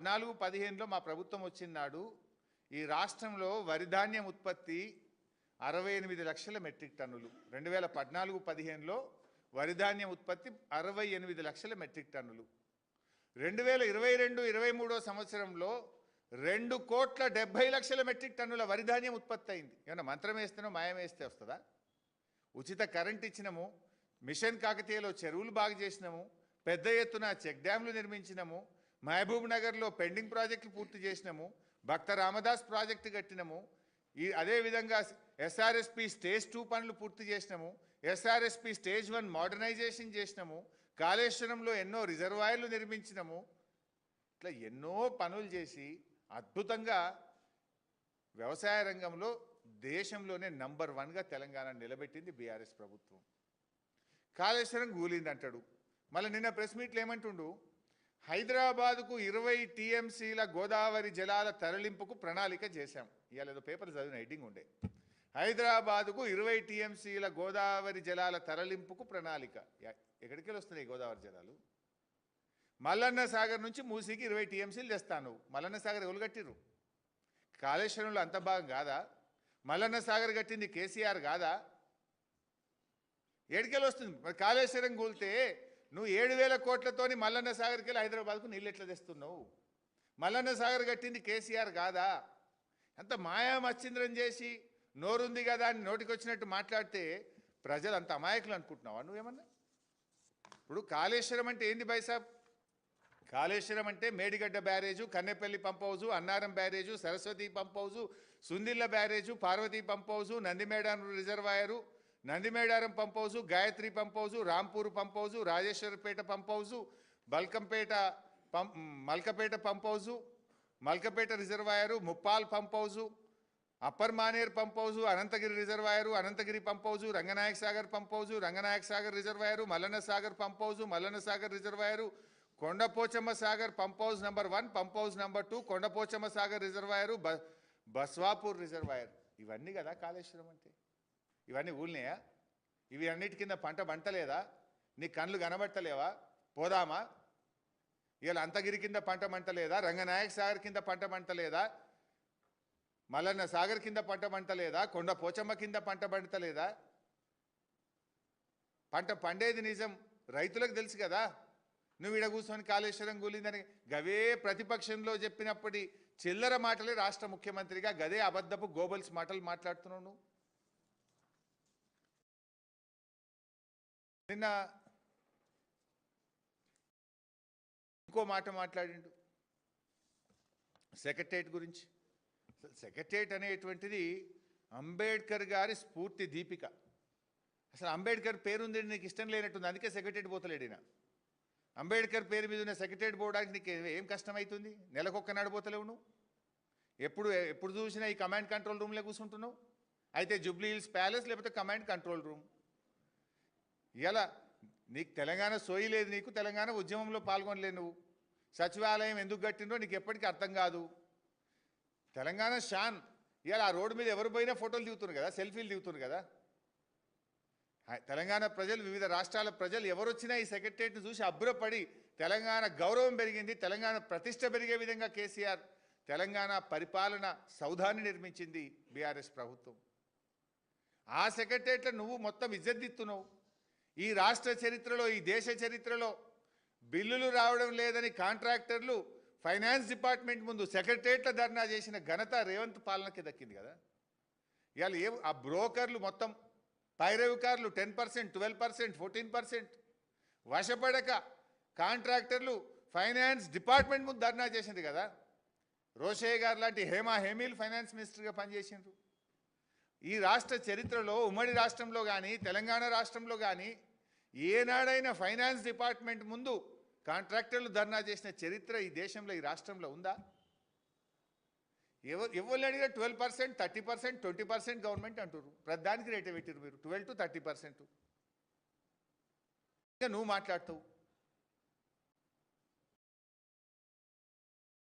2014-15లో మా ప్రభుత్వం వచ్చినాడు ఈ రాష్ట్రంలో వరి ధాన్యం ఉత్పత్తి 68 లక్షల మెట్రిక్ టన్నులు. 2014-15లో వరి ధాన్యం ఉత్పత్తి 68 లక్షల మెట్రిక్ టన్నులు. 2022-23 సంవత్సరంలో 2,70,00,000 మెట్రిక్ టన్నుల వరి ధాన్యం ఉత్పత్తి అయింది. ఏమన్నా మంత్రం వేస్తేనో మాయం వేస్తే వస్తుందా? ఉచిత కరెంట్ ఇచ్చినాము, మిషన్ కాకతీయలో చెరువులు బాగు చేసినాము, పెద్ద ఎత్తున చెక్ డ్యాంలు నిర్మించినాము, మహబూబ్ నగర్లో పెండింగ్ ప్రాజెక్టులు పూర్తి చేసినాము, భక్త రామదాస్ ప్రాజెక్టు కట్టినాము, అదేవిధంగా ఎస్ఆర్ఎస్పి స్టేజ్ 2 పనులు పూర్తి చేసినాము, ఎస్ఆర్ఎస్పి స్టేజ్ 1 మోడర్నైజేషన్ చేసినాము, కాళేశ్వరంలో ఎన్నో రిజర్వాయర్లు నిర్మించినాము. ఇట్లా ఎన్నో పనులు చేసి అద్భుతంగా వ్యవసాయ రంగంలో దేశంలోనే నంబర్ 1గా తెలంగాణ నిలబెట్టింది బీఆర్ఎస్ ప్రభుత్వం. కాళేశ్వరం కూలింది అంటాడు. మళ్ళీ నిన్న ప్రెస్ మీట్లు ఏమంటుండు, హైదరాబాదుకు 20 టీఎంసీల గోదావరి జలాల తరలింపుకు ప్రణాళిక చేశాం. ఇవాళ ఏదో పేపర్ చదివిన హెడ్డింగ్ ఉండే, హైదరాబాదుకు 20 టీఎంసీల గోదావరి జలాల తరలింపుకు ప్రణాళిక. ఎక్కడికి వస్తున్నాయి గోదావరి జలాలు? మల్లన్న సాగర్ నుంచి మూసీకి 20 టీఎంసీలు తెస్తాను. మల్లన్న సాగర్ ఎవరు కట్టిర్రు? కాళేశ్వరంలో అంత భాగం కాదా? మల్లన్న సాగర్ కట్టింది కేసీఆర్ కాదా? ఏడికెళ్ళి వస్తుంది మరి? కాళేశ్వరం కూలితే నువ్వు 7,000 కోట్లతోని మల్లన్న సాగర్కి వెళ్ళి హైదరాబాద్కు నీళ్ళు ఎట్లా తెస్తున్నావు? మల్లన్న సాగర్ కట్టింది కేసీఆర్ కాదా? అంత మాయామచ్చింద్రం చేసి నోరుంది కదా అని నోటికి వచ్చినట్టు మాట్లాడితే ప్రజలు అంత అమాయకులు అనుకుంటున్నావా నువ్వేమన్నా? ఇప్పుడు కాళేశ్వరం అంటే ఏంది బైసాబ్? కాళేశ్వరం అంటే Medigadda barrage, Kannepalli pump house, Annaram barrage, Saraswati pump house, Sundilla barrage, Parvathi pump house, Nandimedaram reservoir, Nandimedaram pump house, Gayatri pump house, Rampur pump house, Rajeswarapet pump house, Malkapet pump house, Malkapet reservoir, Muppal pump house, upper Maner pump house, Anantagiri reservoir, Anantagiri pump house, Ranganayaka Sagar pump house, Ranganayaka Sagar reservoir, Mallanna Sagar pump house, Mallanna Sagar reservoir, Kondapochamma Sagar pump house number 1, pump house number 2, Kondapochamma Sagar reservoir, Baswapur reservoir. ఇవన్నీ కదా కాళేశ్వరం అంటే. ఇవన్నీ ఊళ్ళినాయా? ఇవి అన్నిటి కింద పంట పంటలేదా? నీ కళ్ళు కనబట్టలేవా? పోదామా? ఇవాళ అంతగిరి కింద పంట పంటలేదా? రంగనాయక సాగర్ కింద పంట పంటలేదా? మల్లన్న సాగర్ కింద పంట పంటలేదా? కొండపోచమ్మ కింద పంట పంటలేదా? పంట పండేది నిజం, రైతులకు తెలుసు కదా. నువ్వు ఈడ కూర్చొని కాళేశ్వరం కూలిందని గవే ప్రతిపక్షంలో చెప్పినప్పటి చిల్లర మాటలే రాష్ట్ర ముఖ్యమంత్రిగా గదే అబద్ధపు గోబల్స్ మాటలు మాట్లాడుతున్నావు నువ్వు. నిన్న ఇంకో మాట మాట్లాడిండు సెక్రటేరియట్ గురించి. సెక్రటేరియట్ అనేటువంటిది అంబేద్కర్ గారి స్ఫూర్తి దీపిక. అసలు అంబేద్కర్ పేరుంది నీకు ఇష్టం లేనట్టుంది, అందుకే సెక్రటేరియట్ పోతలేడినా. అంబేద్కర్ పేరు మీద ఉన్న సెక్రటేరియట్ పోవడానికి నీకు ఏం కష్టమవుతుంది? నెలకొక్క నడిపోతలేవు నువ్వు. ఎప్పుడు చూసినా ఈ కమాండ్ కంట్రోల్ రూమ్లో కూర్చుంటున్నావు. అయితే జూబ్లీ హిల్స్ ప్యాలెస్ లేకపోతే కమాండ్ కంట్రోల్ రూమ్. ఇలా నీకు తెలంగాణ సోయి లేదు, నీకు తెలంగాణ ఉద్యమంలో పాల్గొనలేదు. నువ్వు సచివాలయం ఎందుకు కట్టిండ్రో నీకు ఎప్పటికీ అర్థం కాదు. తెలంగాణ షాన్. ఇలా ఆ రోడ్డు మీద ఎవరు పోయినా ఫోటోలు దిగుతున్నారు కదా, సెల్ఫీలు దిగుతున్నారు కదా. తెలంగాణ ప్రజలు, వివిధ రాష్ట్రాల ప్రజలు ఎవరు వచ్చినా ఈ సెక్రటేరియట్ను చూసి అబ్బురపడి తెలంగాణ గౌరవం పెరిగింది, తెలంగాణ ప్రతిష్ట పెరిగే విధంగా కేసీఆర్ తెలంగాణ పరిపాలన సౌధాన్ని నిర్మించింది బీఆర్ఎస్ ప్రభుత్వం. ఆ సెక్రటేరియట్లో నువ్వు మొత్తం ఇజ్జద్దిస్తున్నావు. ఈ రాష్ట్ర చరిత్రలో, ఈ దేశ చరిత్రలో బిల్లులు రావడం లేదని కాంట్రాక్టర్లు ఫైనాన్స్ డిపార్ట్మెంట్ ముందు సెక్రటేరియట్లో ధర్నా చేసిన ఘనత రేవంత్ పాలనకి దక్కింది కదా. ఇవాళ ఆ బ్రోకర్లు మొత్తం పైరవికారులు 10%, 12%, 14% వశపడక కాంట్రాక్టర్లు ఫైనాన్స్ డిపార్ట్మెంట్ ముందు ధర్నా చేసింది కదా. రోషయ్య గారు లాంటి హేమీలు ఫైనాన్స్ మినిస్టర్గా పనిచేసిండ్రు. ఈ రాష్ట్ర చరిత్రలో ఉమ్మడి రాష్ట్రంలో కానీ తెలంగాణ రాష్ట్రంలో కానీ ఏనాడైనా ఫైనాన్స్ డిపార్ట్మెంట్ ముందు కాంట్రాక్టర్లు ధర్నా చేసిన చరిత్ర ఈ దేశంలో, ఈ రాష్ట్రంలో ఉందా? ఎవరు అడిగినా 12%, 30%, 20% గవర్నమెంట్ అంటారు. ప్రతిదానికి రేట్ పెట్టారు మీరు 12 to 30%. ఇంకా నువ్వు మాట్లాడతావు.